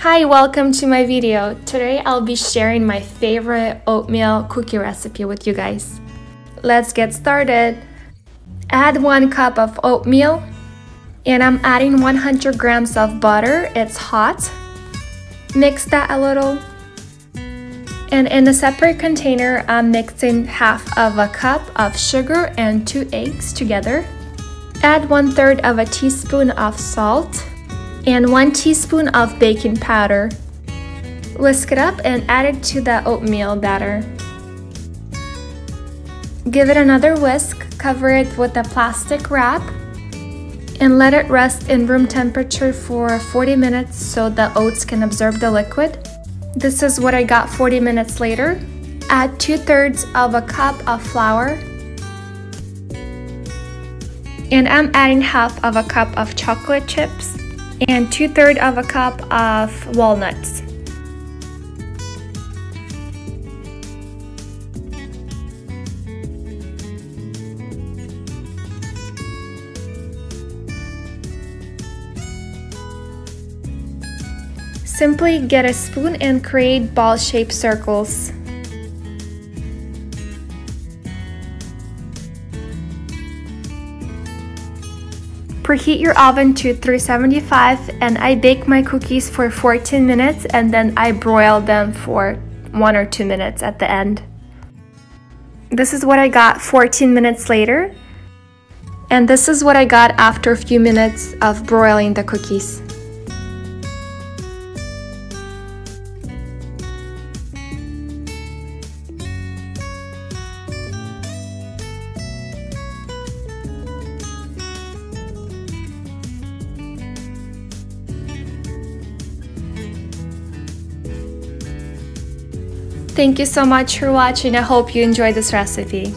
Hi, welcome to my video. Today I'll be sharing my favorite oatmeal cookie recipe with you guys. Let's get started. Add 1 cup of oatmeal and I'm adding 100 grams of butter. It's hot. Mix that a little. And in a separate container, I'm mixing half of a cup of sugar and 2 eggs together. Add 1/3 of a teaspoon of salt and 1 teaspoon of baking powder. Whisk it up and add it to the oatmeal batter. Give it another whisk, cover it with a plastic wrap, and let it rest in room temperature for 40 minutes so the oats can absorb the liquid. This is what I got 40 minutes later. Add 2/3 of a cup of flour. And I'm adding half of a cup of chocolate chips and 2/3 of a cup of walnuts. Simply get a spoon and create ball-shaped circles. Preheat your oven to 375 and I bake my cookies for 14 minutes and then I broil them for 1 or 2 minutes at the end. This is what I got 14 minutes later, and this is what I got after a few minutes of broiling the cookies. Thank you so much for watching. I hope you enjoyed this recipe.